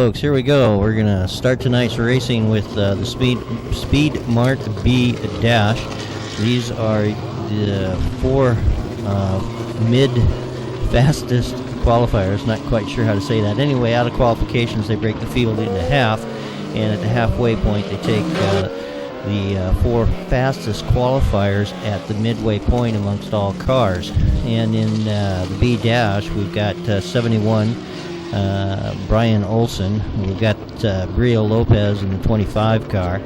Folks, here we go. We're going to start tonight's racing with the Speed Mart B Dash. These are the four mid-fastest qualifiers. Not quite sure how to say that. Anyway, out of qualifications, they break the field into half, and at the halfway point, they take the four fastest qualifiers at the midway point amongst all cars. And in the B Dash, we've got 71. Brian Olson. We've got Brio Lopez in the 25 car.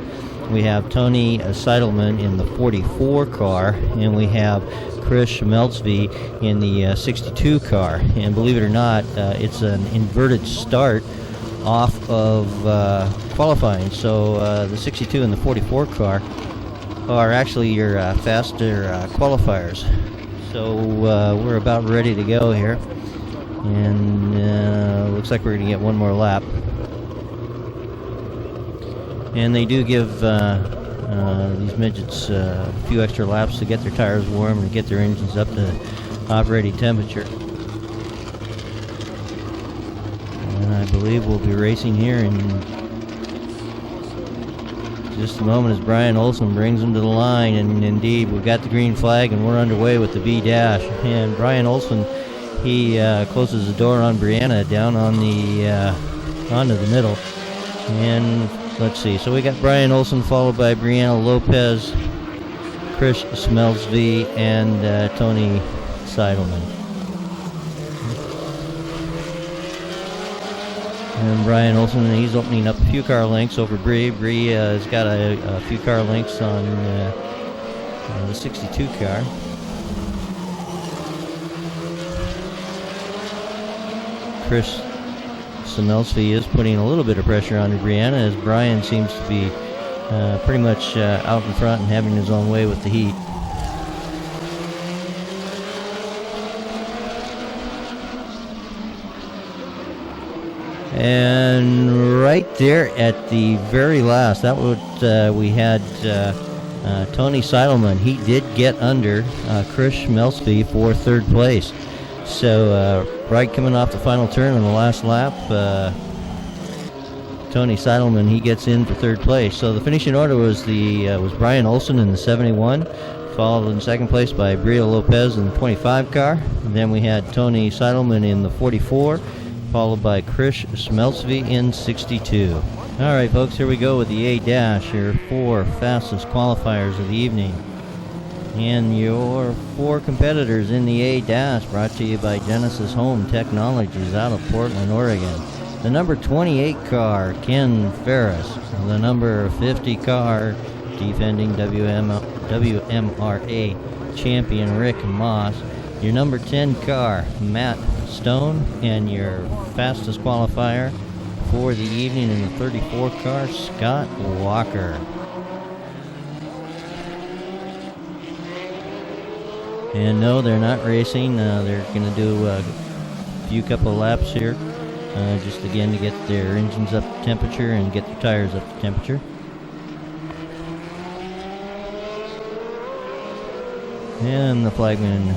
We have Tony Seidelman in the 44 car, and we have Chris Schmelzvey in the 62 car. And believe it or not, it's an inverted start off of qualifying. So the 62 and the 44 car are actually your faster qualifiers. So we're about ready to go here. And looks like we're going to get one more lap. And they do give these midgets a few extra laps to get their tires warm and get their engines up to operating temperature. And I believe we'll be racing here in just a moment as Brian Olson brings them to the line. And indeed, we've got the green flag and we're underway with the B Dash. And Brian Olson, he closes the door on Brianna down on the onto the middle. And let's see. So we got Brian Olson followed by Brianna Lopez, Chris Schmelzvey, and Tony Seidelman. And Brian Olson, he's opening up a few car lengths over Bree. Bree has got a few car lengths on the 62 car. Chris Schmelzvey is putting a little bit of pressure on Brianna as Brian seems to be pretty much out in front and having his own way with the heat. And right there at the very last, that was we had Tony Seidelman. He did get under Chris Schmelzvey for third place. So right coming off the final turn on the last lap, Tony Seidelman, he gets in for third place. So the finishing order was Brian Olson in the 71, followed in second place by Brio Lopez in the 25 car. And then we had Tony Seidelman in the 44, followed by Chris Schmelzvey in 62. All right, folks, here we go with the A Dash, your four fastest qualifiers of the evening. And your four competitors in the A Dash, brought to you by Genesis Home Technologies out of Portland, Oregon. The number 28 car, Ken Ferris. The number 50 car, defending WMRA champion Rick Moss. Your number 10 car, Matt Stone. And your fastest qualifier for the evening in the 34 car, Scott Walker. And no, they're not racing. They're going to do a few couple of laps here, just again to get their engines up to temperature and get their tires up to temperature. And the flagman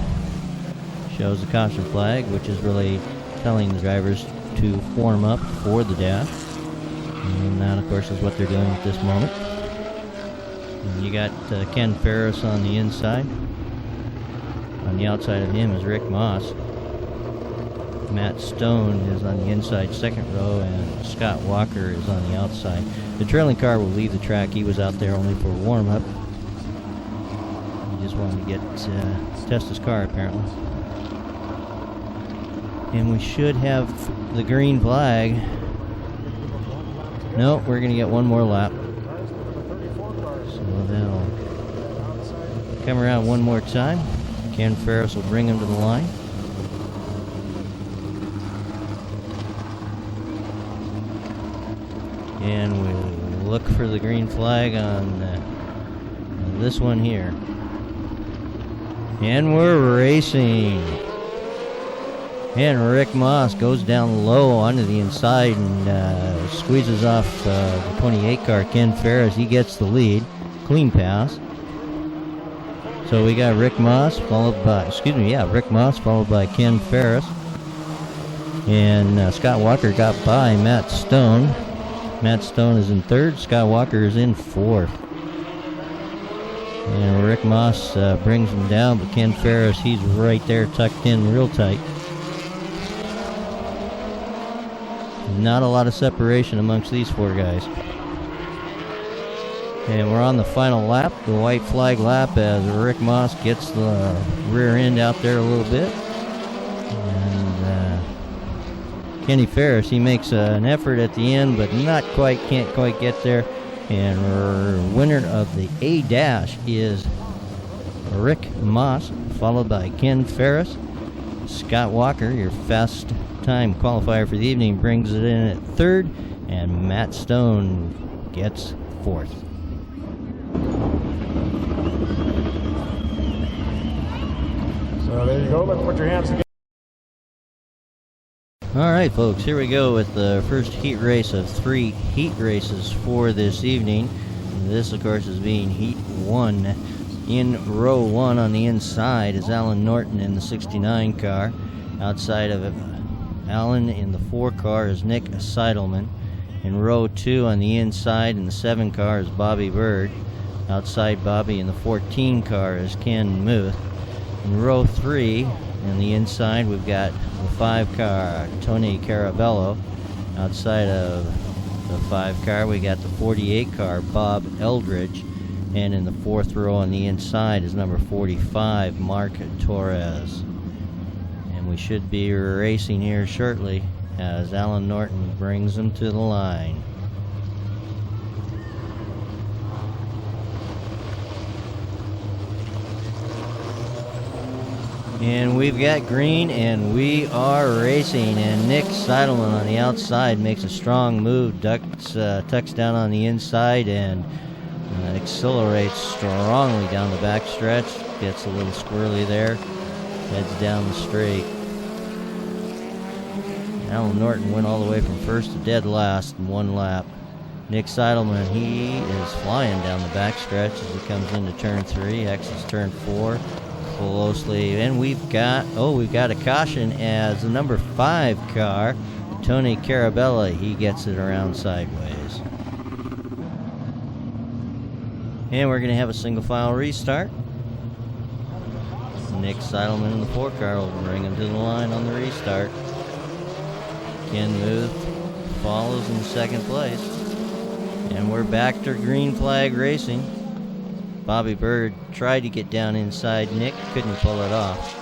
shows the caution flag, which is really telling the drivers to form up for the dash. And that, of course, is what they're doing at this moment. And you got Ken Ferris on the inside. On the outside of him is Rick Moss. Matt Stone is on the inside second row, and Scott Walker is on the outside. The trailing car will leave the track. He was out there only for a warm-up. He just wanted to test his car, apparently. And we should have the green flag. No, we're going to get one more lap. So they'll come around one more time. Ken Ferris will bring him to the line. And we'll look for the green flag on this one here. And we're racing. And Rick Moss goes down low onto the inside and squeezes off the 28 car, Ken Ferris. He gets the lead. Clean pass. So we got Rick Moss followed by Ken Ferris. And Scott Walker got by Matt Stone. Matt Stone is in third. Scott Walker is in fourth. And Rick Moss brings him down, but Ken Ferris, he's right there tucked in real tight. Not a lot of separation amongst these four guys. And we're on the final lap, the white flag lap, as Rick Moss gets the rear end out there a little bit. And Kenny Ferris, he makes an effort at the end, but can't quite get there. And our winner of the A-Dash is Rick Moss, followed by Ken Ferris. Scott Walker, your fast time qualifier for the evening, brings it in at third, and Matt Stone gets fourth. So there you go. Let's put your hands together. All right, folks, here we go with the first heat race of 3 heat races for this evening. This, of course, is being Heat 1. In row 1 on the inside is Alan Norton in the 69 car. Outside of Alan in the 4 car is Nick Seidelman. In row 2 on the inside in the 7 car is Bobby Bird. Outside Bobby in the 14 car is Ken Muth. In row 3 on the inside we've got the 5 car Tony Carabello. Outside of the 5 car we got the 48 car Bob Eldridge. And in the 4th row on the inside is number 45 Mark Torres. And we should be racing here shortly as Alan Norton brings them to the line. And we've got green, and we are racing. And Nick Seidelman on the outside makes a strong move, tucks down on the inside, and accelerates strongly down the backstretch. Gets a little squirrely there, heads down the straight. Alan Norton went all the way from first to dead last in 1 lap. Nick Seidelman, he is flying down the backstretch as he comes into turn 3, exits turn 4. Closely, and we've got a caution as the number 5 car Tony Carabella, he gets it around sideways. And we're going to have a single file restart. Nick Seidelman in the 4 car will bring him to the line on the restart. Ken Muth follows in 2nd place, and we're back to green flag racing. Bobby Bird tried to get down inside Nick, couldn't pull it off.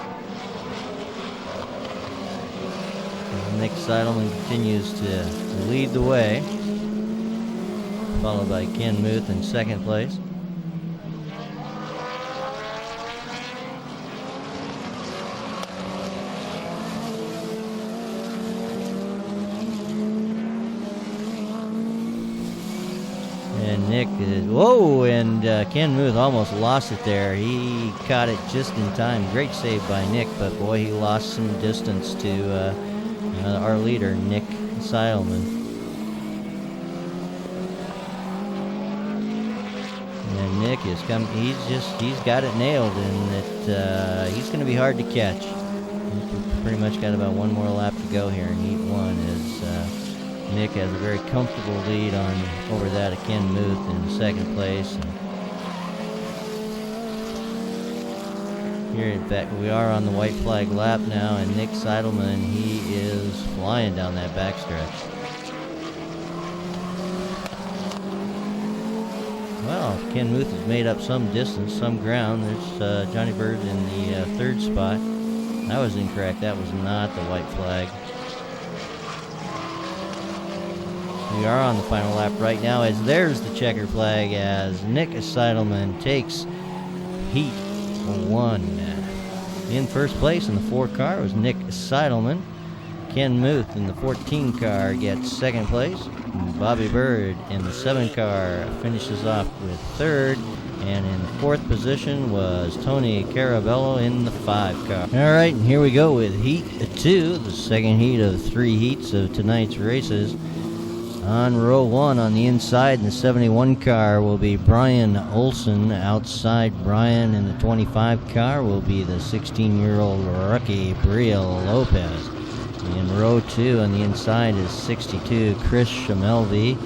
And Nick Seidelman continues to lead the way, followed by Ken Muth in 2nd place. And Nick Ken Muth almost lost it there. He caught it just in time. Great save by Nick, but boy, he lost some distance to our leader, Nick Seidelman. And Nick is coming. He's got it nailed, and he's going to be hard to catch. He's pretty much got about 1 more lap to go here in Heat 1 as Nick has a very comfortable lead over that of Ken Muth in 2nd place. And here, in fact, we are on the white flag lap now, and Nick Seidelman, he is flying down that backstretch. Well, Ken Muth has made up some distance, some ground. There's Johnny Bird in the 3rd spot. I was incorrect. That was not the white flag. We are on the final lap right now as there's the checker flag as Nick Seidelman takes Heat 1. In 1st place in the 4 car was Nick Seidelman. Ken Muth in the 14 car gets 2nd place. Bobby Bird in the 7 car finishes off with 3rd. And in 4th position was Tony Carabello in the 5 car. All right, and here we go with Heat 2, the 2nd heat of 3 heats of tonight's races. On row 1 on the inside in the 71 car will be Brian Olson. Outside Brian in the 25 car will be the 16-year-old rookie Briel Lopez. In row 2 on the inside is 62, Chris Schemelvy.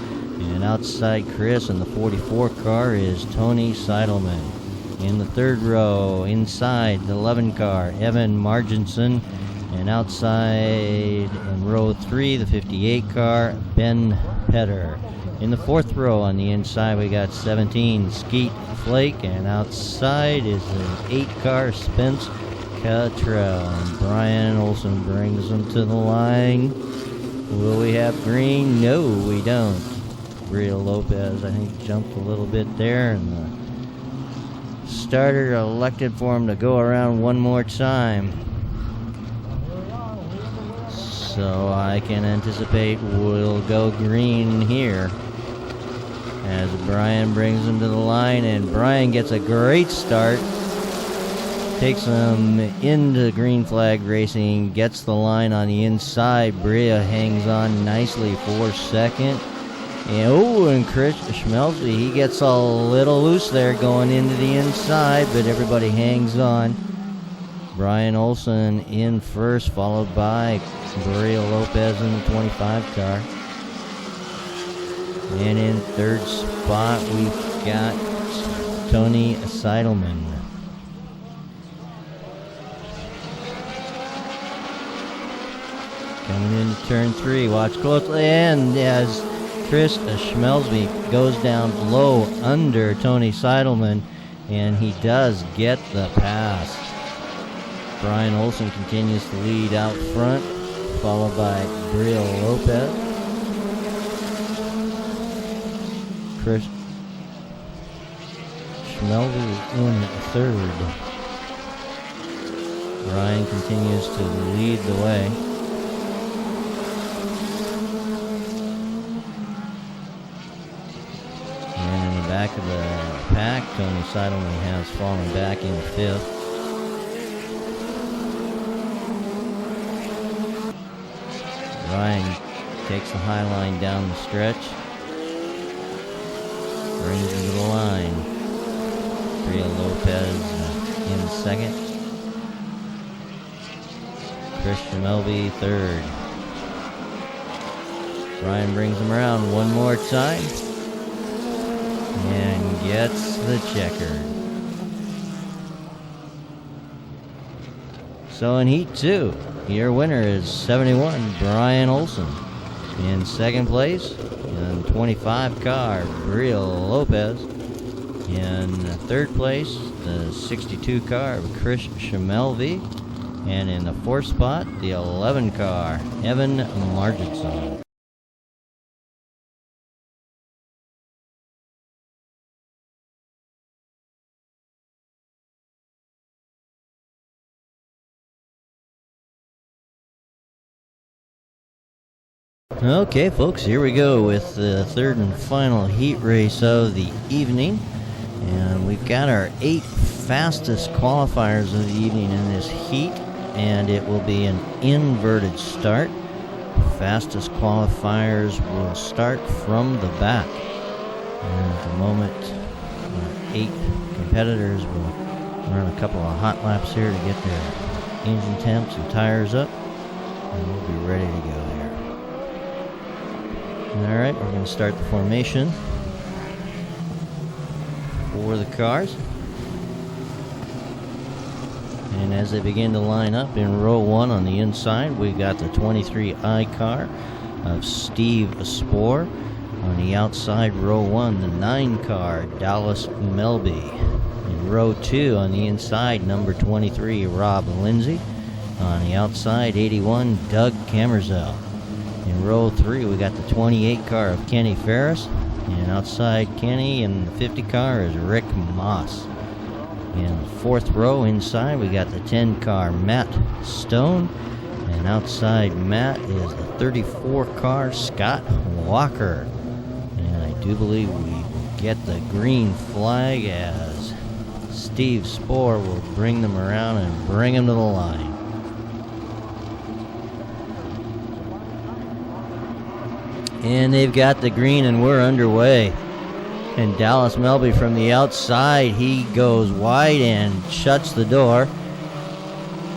And outside Chris in the 44 car is Tony Seidelman. In the third row, inside the 11 car, Evan Marginson. And outside in row 3, the 58 car, Ben Petter. In the fourth row on the inside, we got 17, Skeet Flake. And outside is an 8 car, Spence Cottrell. And Brian Olson brings them to the line. Will we have green? No, we don't. Bria Lopez, I think, jumped a little bit there, and the starter elected for him to go around one more time. So I can anticipate we'll go green here as Brian brings him to the line, and Brian gets a great start. Takes him into green flag racing, gets the line on the inside. Bria hangs on nicely for second. And Chris Schmelzby, he gets a little loose there going into the inside, but everybody hangs on. Brian Olson in first, followed by Bria Lopez in the 25 car. And in third spot, we've got Tony Seidelman. Coming into turn 3, watch closely, and as Chris Schmelzby goes down low under Tony Seidelman, and he does get the pass. Brian Olson continues to lead out front, followed by Bria Lopez. Chris Schmelzby is in third. Brian continues to lead the way. Back of the pack, Tony Seidelman has fallen back in fifth. Ryan takes the high line down the stretch, brings him to the line. Bria Lopez in second. Christian Melby third. Ryan brings him around one more time and gets the checkered. So in Heat 2, your winner is 71, Brian Olson. In second place, in 25 car, Bria Lopez. In third place, the 62 car, Chris Schemelvy. And in the fourth spot, the 11 car, Evan Marginson. Okay, folks, here we go with the third and final heat race of the evening. And we've got our 8 fastest qualifiers of the evening in this heat, and it will be an inverted start. Fastest qualifiers will start from the back. And at the moment, 8 competitors will run a couple of hot laps here to get their engine temps and tires up, and we'll be ready to go here. Alright, we're going to start the formation for the cars. And as they begin to line up in row 1 on the inside, we've got the 23I car of Steve Spoor. On the outside, row 1, the 9 car, Dallas Melby. In row 2 on the inside, number 23, Rob Lindsay. On the outside, 81, Doug Camerzell. In row 3, we got the 28 car of Kenny Ferris. And outside Kenny in the 50 car is Rick Moss. In the fourth row inside, we got the 10 car Matt Stone. And outside Matt is the 34 car Scott Walker. And I do believe we get the green flag as Steve Spoor will bring them around and bring them to the line. And they've got the green, and we're underway. And Dallas Melby from the outside, he goes wide and shuts the door.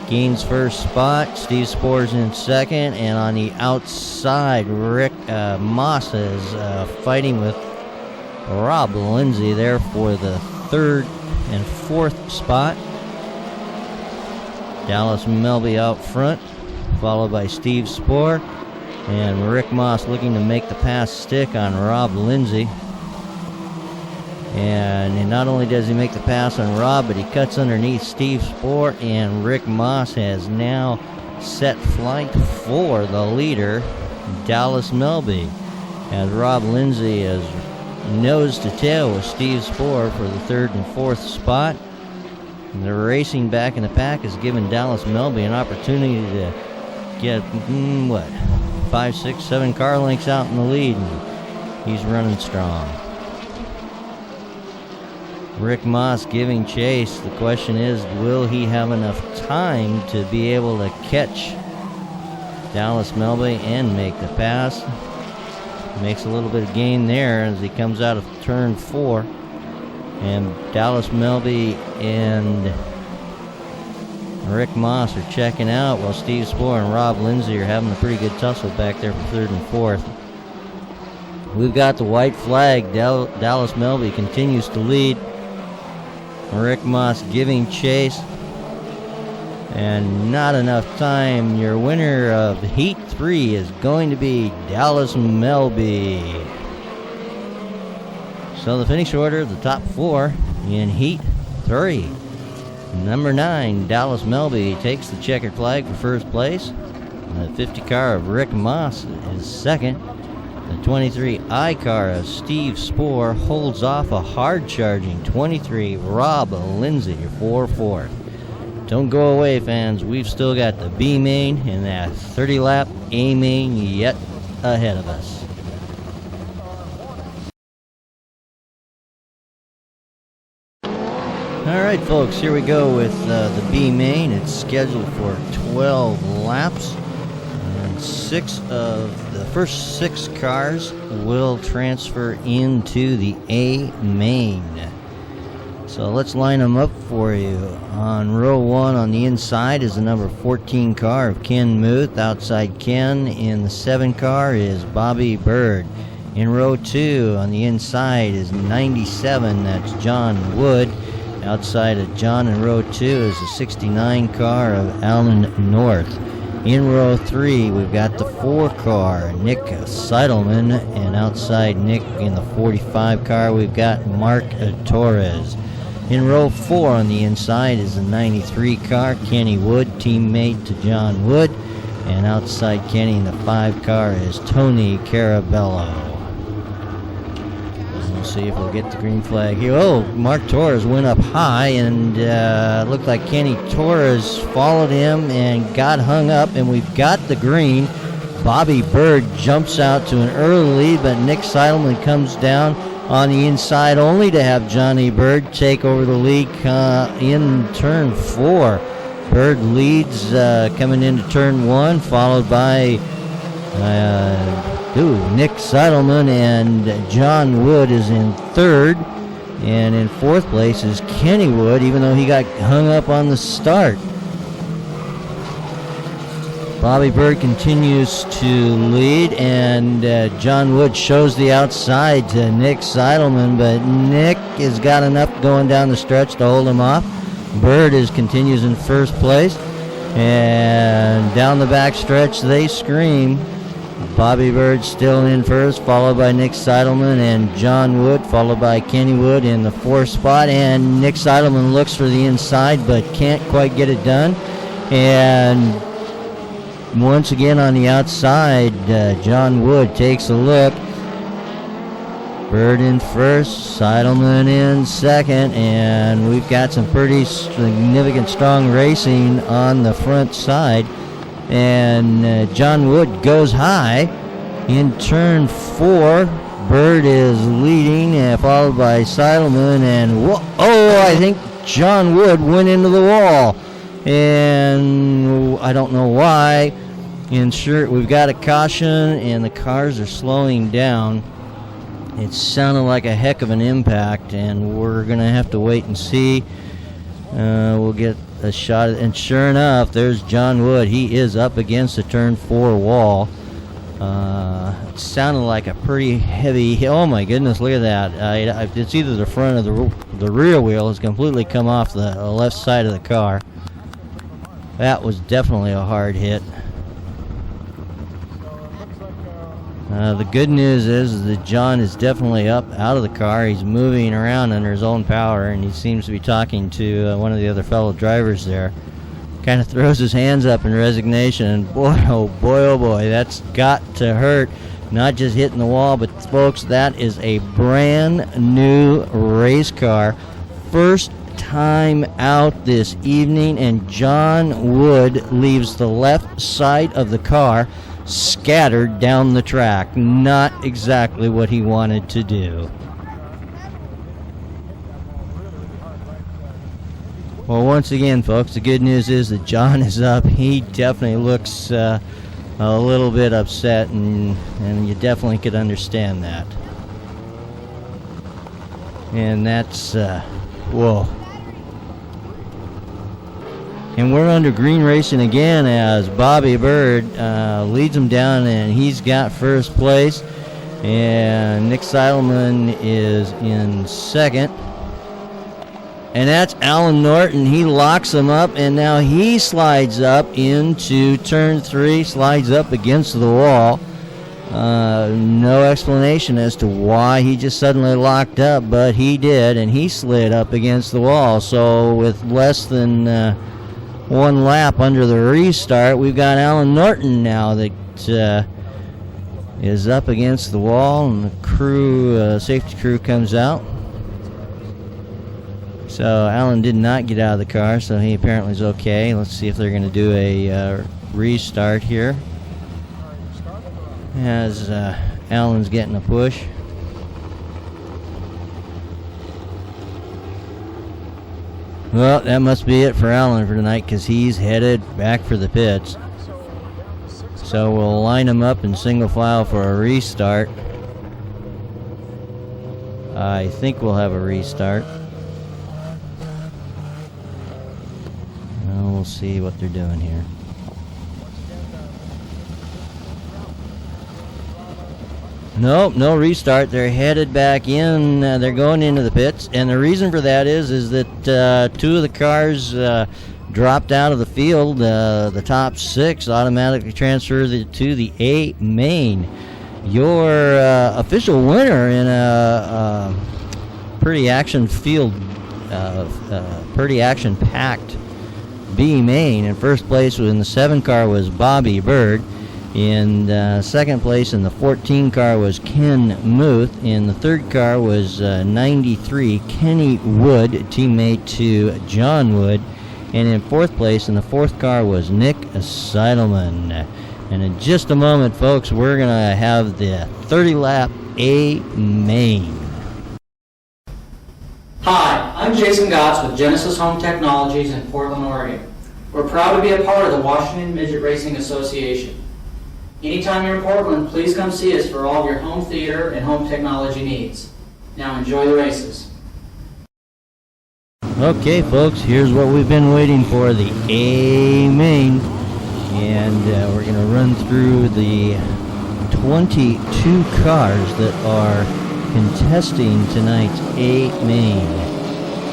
gains first spot. Steve Spore's in second, and on the outside, Rick Moss is fighting with Rob Lindsay there for the third and fourth spot. Dallas Melby out front, followed by Steve Spore, and Rick Moss looking to make the pass stick on Rob Lindsay. And not only does he make the pass on Rob, but he cuts underneath Steve Spore, and Rick Moss has now set flight for the leader, Dallas Melby, as Rob Lindsay is nose to tail with Steve Spore for the third and fourth spot. And the racing back in the pack has given Dallas Melby an opportunity to get, 5, 6, 7 car lengths out in the lead, and he's running strong. Rick Moss giving chase. The question is, will he have enough time to be able to catch Dallas Melby and make the pass? Makes a little bit of gain there as he comes out of turn 4. And Dallas Melby and Rick Moss are checking out while Steve Spore and Rob Lindsay are having a pretty good tussle back there for third and fourth. We've got the white flag. Dallas Melby continues to lead. Rick Moss giving chase, and not enough time. Your winner of Heat 3 is going to be Dallas Melby. So the finish order, the top 4 in Heat 3. Number 9, Dallas Melby takes the checkered flag for first place. The 50 car of Rick Moss is second. The 23 I car of Steve Spore holds off a hard-charging 23 Rob Lindsay for fourth. Don't go away, fans. We've still got the B main and that 30-lap A main yet ahead of us. All right, folks, here we go with the B main. It's scheduled for 12 laps. The first 6 cars will transfer into the A main. So let's line them up for you. On row 1 on the inside is the number 14 car of Ken Muth. Outside Ken in the 7 car is Bobby Bird. In row 2 on the inside is 97, that's John Wood. Outside of John in row 2 is the 69 car of Alan North. In row 3, we've got the 4 car, Nick Seidelman, and outside Nick in the 45 car, we've got Mark Torres. In row 4 on the inside is the 93 car, Kenny Wood, teammate to John Wood, and outside Kenny in the 5 car is Tony Carabello. We'll see if we'll get the green flag here. Oh, Mark Torres went up high, and looked like Kenny Torres followed him and got hung up, and we've got the green. Bobby Bird jumps out to an early lead, but Nick Seidelman comes down on the inside only to have Johnny Bird take over the lead in turn 4. Bird leads coming into turn 1, followed by Nick Seidelman, and John Wood is in third. And in fourth place is Kenny Wood, even though he got hung up on the start. Bobby Bird continues to lead, and John Wood shows the outside to Nick Seidelman, but Nick has got enough going down the stretch to hold him off. Bird continues in first place, and down the back stretch they scream. Bobby Bird still in first, followed by Nick Seidelman and John Wood, followed by Kenny Wood in the 4th spot. And Nick Seidelman looks for the inside, but can't quite get it done. And once again on the outside, John Wood takes a look. Bird in first, Seidelman in second, and we've got some pretty significant strong racing on the front side. And John Wood goes high in turn 4. Bird is leading, followed by Seidelman, and I think John Wood went into the wall, and I don't know why. We've got a caution, and the cars are slowing down. It sounded like a heck of an impact, and we're going to have to wait and see. We'll get a shot, and sure enough, there's John Wood. He is up against the turn 4 wall. It sounded like a pretty heavy. Oh my goodness! Look at that. It's either the front or the rear wheel has completely come off the left side of the car. That was definitely a hard hit. The good news is that John is definitely up out of the car. He's moving around under his own power, and he seems to be talking to one of the other fellow drivers there. Kind of throws his hands up in resignation, and boy, oh boy, that's got to hurt. Not just hitting the wall, but folks, that is a brand new race car. First time out this evening, and John Wood leaves the left side of the car scattered down the track. Not exactly what he wanted to do. Well, once again, folks, the good news is that John is up. He definitely looks a little bit upset, and you definitely could understand that. And that's, whoa. And we're under green racing again as Bobby Bird leads him down, and he's got first place. And Nick Seidelman is in second. And that's Alan Norton. He locks him up, and now he slides up into turn 3, slides up against the wall. No explanation as to why he just suddenly locked up, but he did, and he slid up against the wall. So with less than one lap under the restart, we've got Alan Norton now that is up against the wall, and the crew, safety crew comes out. So Alan did not get out of the car, so he apparently is okay. Let's see if they're going to do a restart here. As Alan's getting a push. Well, that must be it for Alan for tonight, because he's headed back for the pits. So we'll line him up in single file for a restart. I think we'll have a restart. We'll see what they're doing here. Nope, no restart. They're headed back in. They're going into the pits, and the reason for that is that 2 of the cars dropped out of the field. The top 6 automatically transferred to the A main. Your official winner in a pretty pretty action-packed B main. In first place in the 7 car was Bobby Bird. In second place in the 14 car was Ken Muth. In the 3rd car was 93 Kenny Wood, teammate to John Wood. And in 4th place in the 4th car was Nick Seidelman. And in just a moment, folks, we're going to have the 30-lap A main. Hi, I'm Jason Gotts with Genesis Home Technologies in Portland, Oregon. We're proud to be a part of the Washington Midget Racing Association. Anytime you're in Portland, please come see us for all of your home theater and home technology needs. Now enjoy the races. Okay, folks, here's what we've been waiting for, the A main. And we're going to run through the 22 cars that are contesting tonight's A main.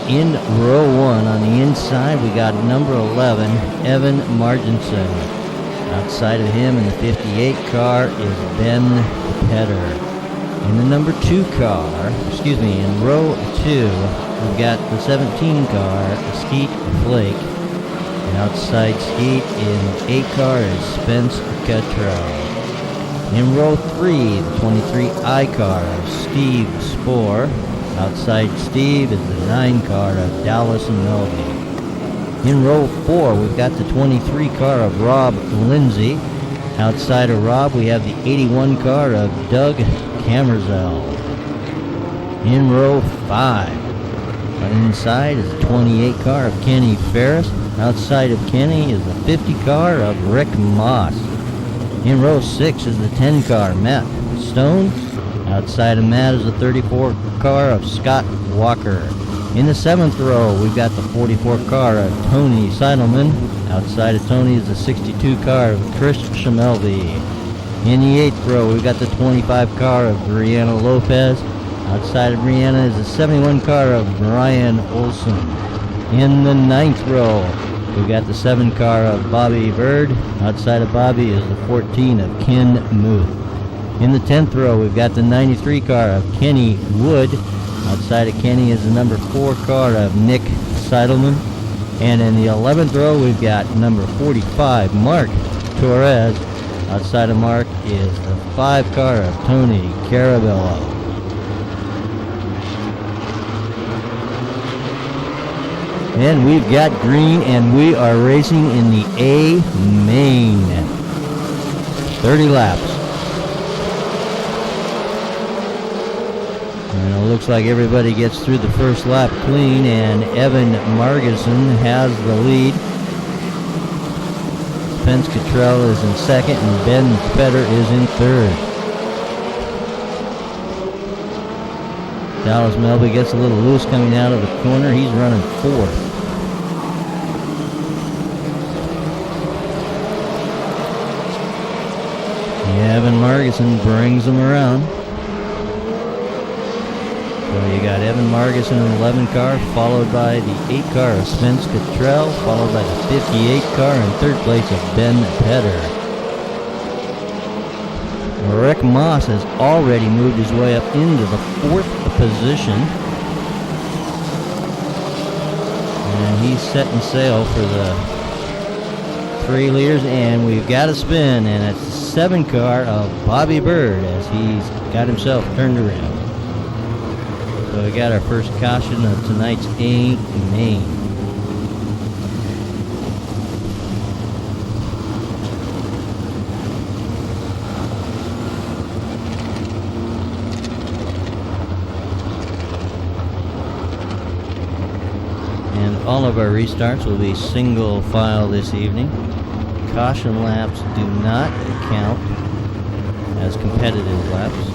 In row 1 on the inside, we got number 11, Evan Marginson. Outside of him in the 58 car is Ben Petter. In the number 2 car, in row 2, we've got the 17 car, Skeet Flake. And outside Skeet in 8 car is Spence Cottrell. In row 3, the 23I car of Steve Spohr. Outside Steve is the 9 car of Dallas Melby. In row 4, we've got the 23 car of Rob Lindsay. Outside of Rob, we have the 81 car of Doug Camerzell. In row 5, on inside is the 28 car of Kenny Ferris. Outside of Kenny is the 50 car of Rick Moss. In row 6 is the 10 car, Matt Stone. Outside of Matt is the 34 car of Scott Walker. In the 7th row, we've got the 44 car of Tony Seidelman. Outside of Tony is the 62 car of Chris Shamelby. In the 8th row, we've got the 25 car of Brianna Lopez. Outside of Brianna is the 71 car of Brian Olson. In the 9th row, we've got the 7 car of Bobby Bird. Outside of Bobby is the 14 of Ken Muth. In the 10th row, we've got the 93 car of Kenny Wood. Outside of Kenny is the number 4 car of Nick Seidelman. And in the 11th row, we've got number 45, Mark Torres. Outside of Mark is the 5 car of Tony Carabello. And we've got green, and we are racing in the A main. 30 laps. And it looks like everybody gets through the first lap clean, and Evan Margison has the lead. Spence Cottrell is in second, and Ben Fetter is in third. Dallas Melby gets a little loose coming out of the corner. He's running fourth. Evan Margison brings them around. So you got Evan Margison in the 11 car, followed by the 8 car of Spence Cottrell, followed by the 58 car in third place of Ben Petter. Rick Moss has already moved his way up into the 4th position. And he's setting sail for the 3 leaders, and we've got a spin, and it's the 7 car of Bobby Bird as he's got himself turned around. So we got our first caution of tonight's A main. And all of our restarts will be single file this evening. Caution laps do not count as competitive laps.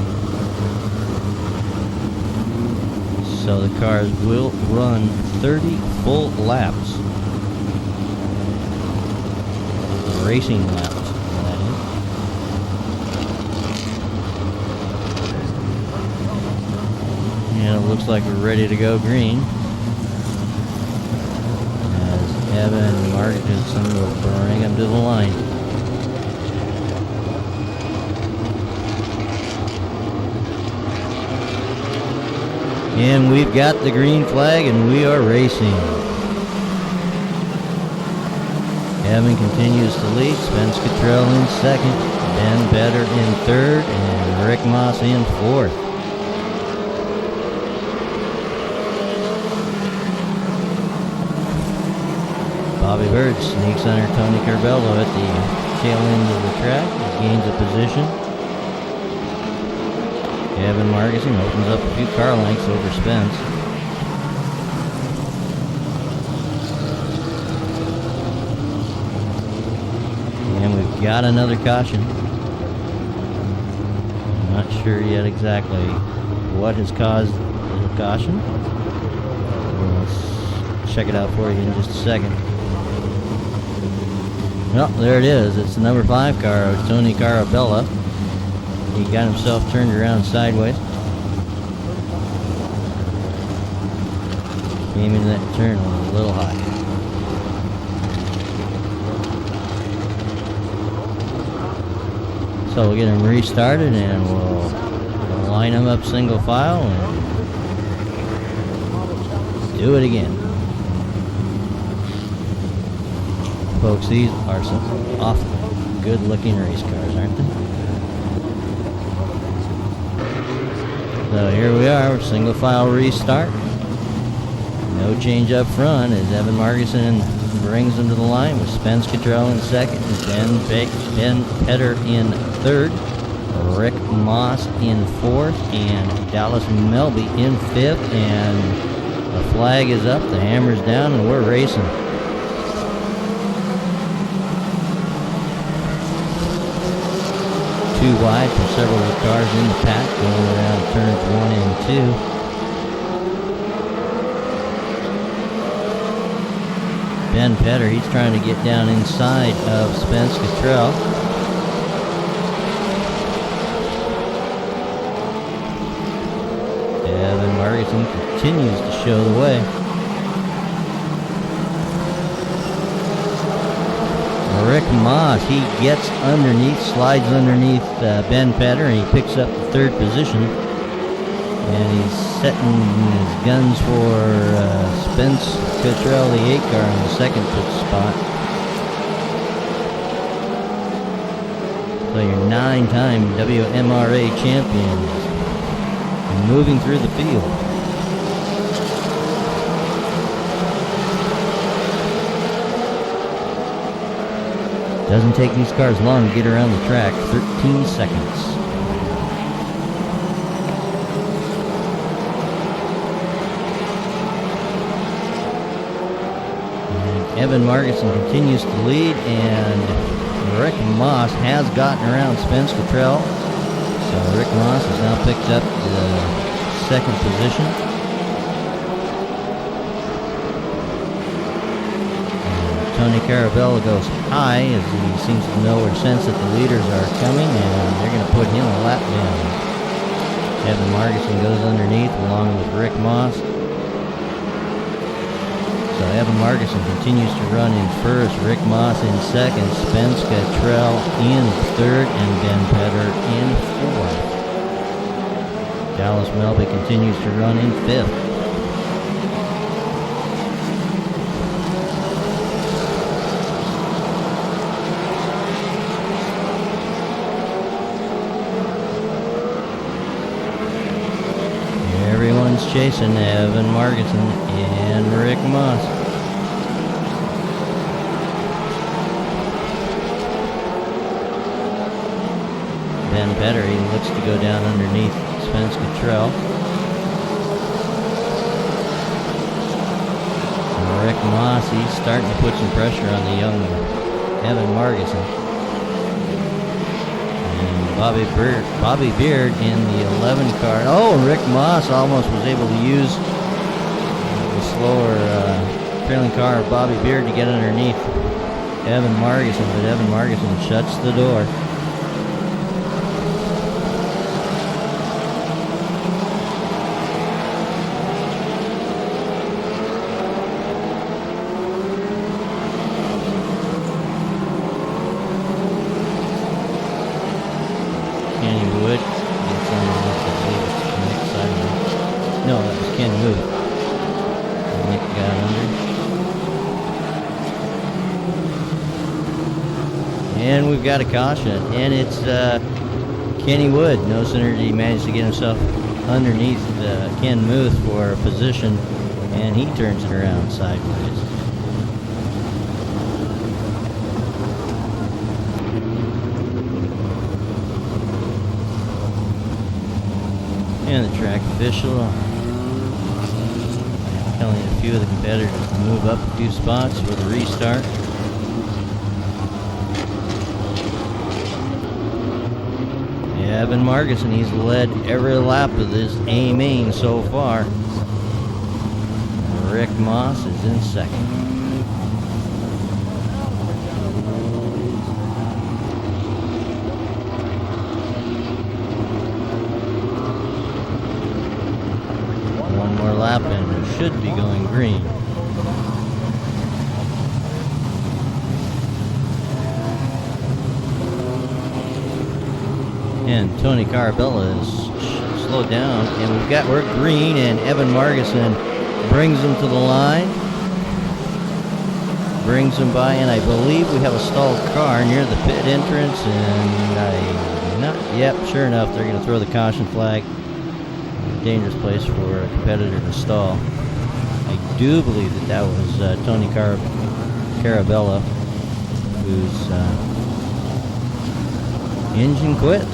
So the cars will run 30 full laps. Racing laps, that is. And it looks like we're ready to go green. As Evan Margison will bring him to the line. And we've got the green flag, and we are racing. Evan continues to lead. Spence Cottrell in second. Ben Better in third. And Rick Moss in fourth. Bobby Bird sneaks under Tony Carabello at the tail end of the track. He gains a position. Evan Margison opens up a few car lengths over Spence. And we've got another caution. I'm not sure yet exactly what has caused the caution. Let's check it out for you in just a second. Well, there it is. It's the number 5 car of Tony Carabella. He got himself turned around sideways. Came into that turn a little high. So we'll get him restarted, and we'll line him up single file and do it again. Folks, these are some awful good-looking race cars, aren't they? So here we are, single file restart. No change up front as Evan Margison brings him to the line with Spence Cottrell in second, and Ben Petter in third, Rick Moss in fourth, and Dallas Melby in fifth. And the flag is up, the hammer's down, and we're racing. Too wide for several of the cars in the pack going around turns 1 and 2. Ben Petter, he's trying to get down inside of Spence Cottrell. Evan Margerson continues to show the way. Rick Moss, he gets underneath, slides underneath Ben Petter, and he picks up the third position. And he's setting his guns for Spence Cottrell, the 8 car, in the second spot. So your 9-time WMRA champion moving through the field. Doesn't take these cars long to get around the track, 13 seconds. And Evan Margerson continues to lead, and Rick Moss has gotten around Spence Cottrell. So Rick Moss has now picked up the second position. And Tony Carabella goes high as he seems to know or sense that the leaders are coming, and they're going to put him a lap down. Evan Margerson goes underneath along with Rick Moss. So Evan Margerson continues to run in first, Rick Moss in second, Spence Cottrell in third, and Ben Petter in fourth. Dallas Melby continues to run in fifth. Everyone's chasing Evan Margerson and Rick Moss. Ben Petter, he looks to go down underneath Spence Cottrell. And Rick Moss, he's starting to put some pressure on the young Evan Margerson. Bobby Beard in the 11 car. Oh, Rick Moss almost was able to use the slower trailing car of Bobby Beard to get underneath Evan Margerson, but Evan Margerson shuts the door. No, that was Ken Wood. Nick got under. And we've got a caution, and it's Kenny Wood. No sooner did he manage to get himself underneath Ken Muth for a position, and he turns it around sideways. And the track official telling a few of the competitors to move up a few spots for the restart. Evan Margerson, he's led every lap of this A-main so far. Rick Moss is in second. One more lap and it should be going green. And Tony Carabella is slowed down, and we're green, and Evan Margerson brings him to the line, brings him by, and I believe we have a stalled car near the pit entrance, and sure enough, they're going to throw the caution flag. A dangerous place for a competitor to stall. I do believe that was Tony Carabella, whose engine quit.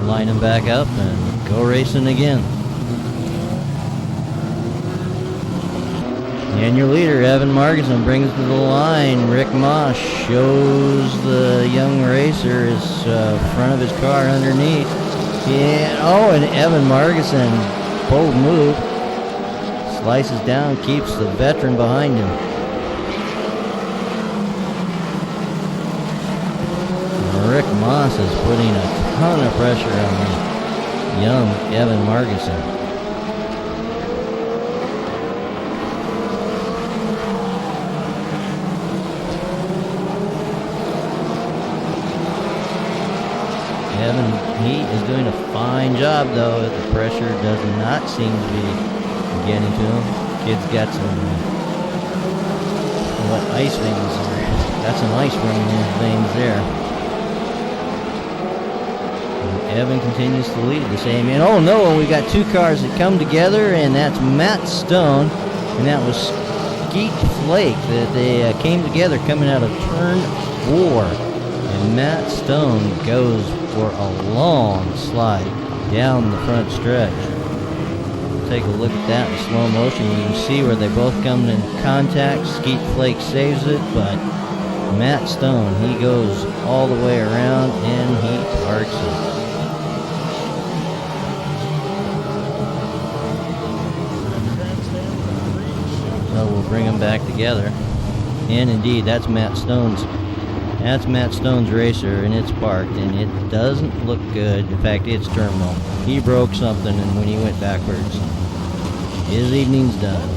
Line him back up and go racing again. And your leader, Evan Marginson, brings to the line. Rick Moss shows the young racer his front of his car underneath. Yeah. Oh, and Evan Marginson, bold move, slices down, keeps the veteran behind him. Rick Moss is putting a ton of pressure on the young Evan Marginson. Evan, he is doing a fine job, though. The pressure does not seem to be getting to him. Kid's got some ice veins there. Got some ice running in his veins there. And Evan continues to lead the same. And oh no, we got two cars that come together, and that's Matt Stone, and that was Skeet Flake. That they came together coming out of turn 4. And Matt Stone goes for a long slide down the front stretch. Take a look at that in slow motion. You can see where they both come in contact. Skeet Flake saves it, but Matt Stone, he goes all the way around and he parks it. So we'll bring them back together. And indeed, that's Matt Stone's racer, and it's parked, and it doesn't look good. In fact, it's terminal. He broke something, and when he went backwards, his evening's done.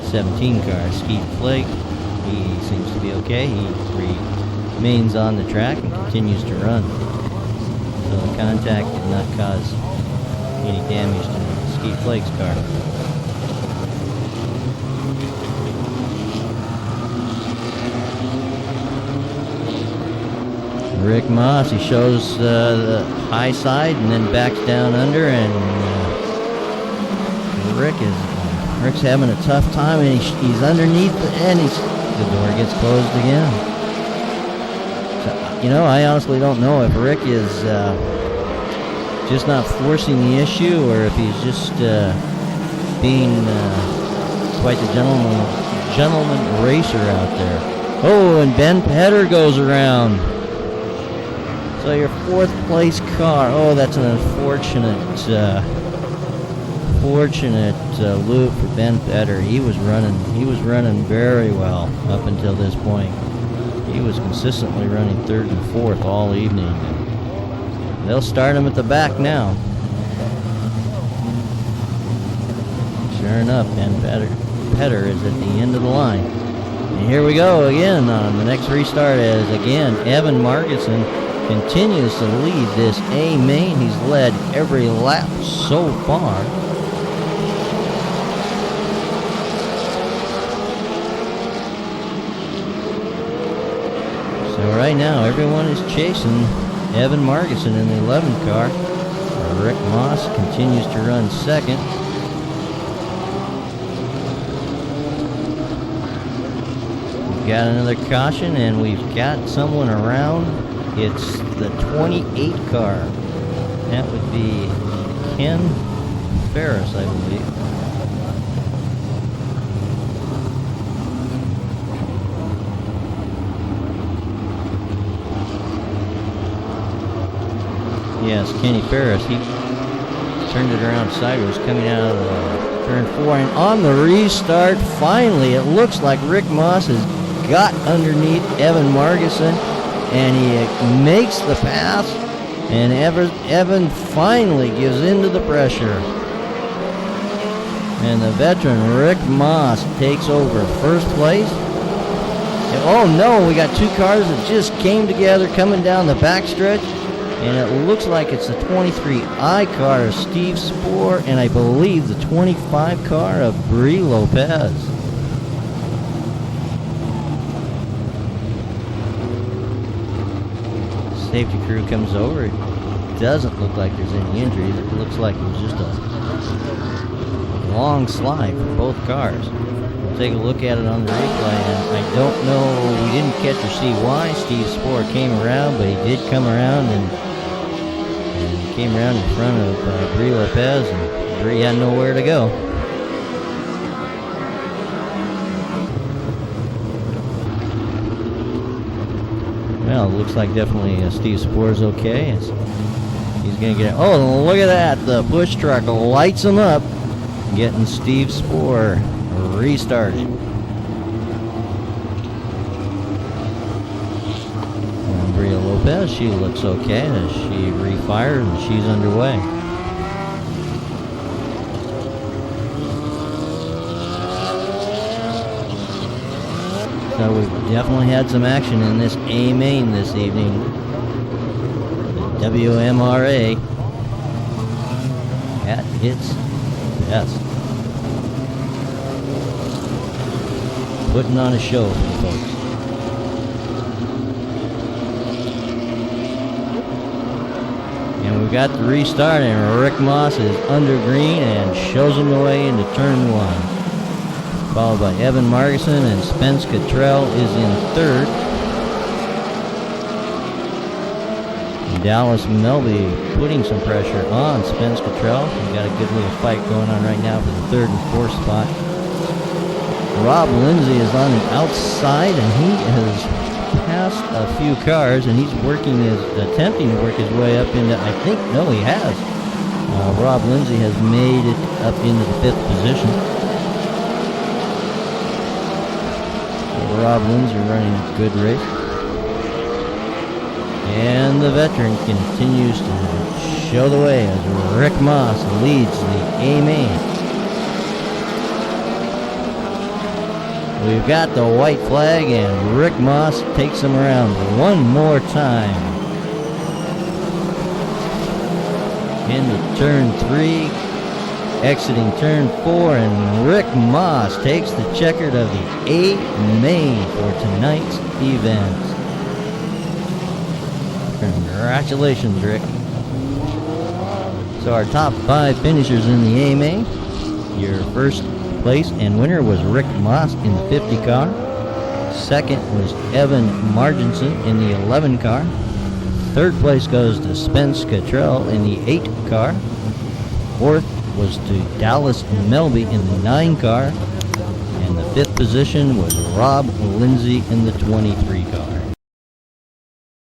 17 car, Skeet Flake. He seems to be okay. He remains on the track and continues to run. So the contact did not cause any damage to Skeet Flake's car. Rick Moss, he shows the high side and then backs down under, and Rick's having a tough time, and he's underneath, and the door gets closed again. So, I honestly don't know if Rick is just not forcing the issue, or if he's just being quite the gentleman racer out there. Oh, and Ben Petter goes around. So your fourth place car. Oh, that's an unfortunate loop for Ben Petter. He was running very well up until this point. He was consistently running third and fourth all evening. They'll start him at the back now. Sure enough, Ben Petter is at the end of the line. And here we go again on the next restart, as again Evan Marginson continues to lead this A main. He's led every lap so far. So right now everyone is chasing Evan Marginson in the 11 car. Rick Moss continues to run second. We've got another caution, and we've got someone around. It's the 28 car. That would be Ken Ferris, I believe. Yes, Kenny Ferris. He turned it around sideways coming out of turn 4. And on the restart, finally, it looks like Rick Moss has got underneath Evan Marginson, and he makes the pass, and Evan finally gives into the pressure. And the veteran Rick Moss takes over first place. And oh no, we got two cars that just came together coming down the backstretch, and it looks like it's the 23I car of Steve Spoor, and I believe the 25 car of Brie Lopez. Safety crew comes over. It doesn't look like there's any injuries. It looks like it was just a long slide for both cars. We'll take a look at it on the replay, and I don't know, we didn't catch or see why Steve Spoor came around, but he did come around and came around in front of Brie Lopez, and Brie had nowhere to go. Well, it looks like definitely Steve Spore's okay. He's going to get. Oh, look at that! The push truck lights him up, getting Steve Spore restarted. And Bria Lopez, she looks okay as she refired and she's underway. So we've definitely had some action in this A main this evening. The WMRA at its best. Putting on a show for the folks. And we've got the restart, and Rick Moss is under green and shows him the way into turn 1. Followed by Evan Margison, and Spence Cottrell is in third. And Dallas Melby putting some pressure on Spence Cottrell. We've got a good little fight going on right now for the third and fourth spot. Rob Lindsay is on the outside, and he has passed a few cars, and he's attempting to work his way up into, he has. Rob Lindsay has made it up into the 5th position. Rob Lindsay running a good race. And the veteran continues to show the way as Rick Moss leads the A main. We've got the white flag, and Rick Moss takes him around one more time. Into turn 3. Exiting turn 4, and Rick Moss takes the checkered of the A main for tonight's event. Congratulations, Rick. So our top 5 finishers in the A main. Your first place and winner was Rick Moss in the 50 car. Second was Evan Marginson in the 11 car. Third place goes to Spence Cottrell in the 8 car. Fourth was to Dallas Melby in the 9 car, and the 5th position was Rob Lindsay in the 23 car.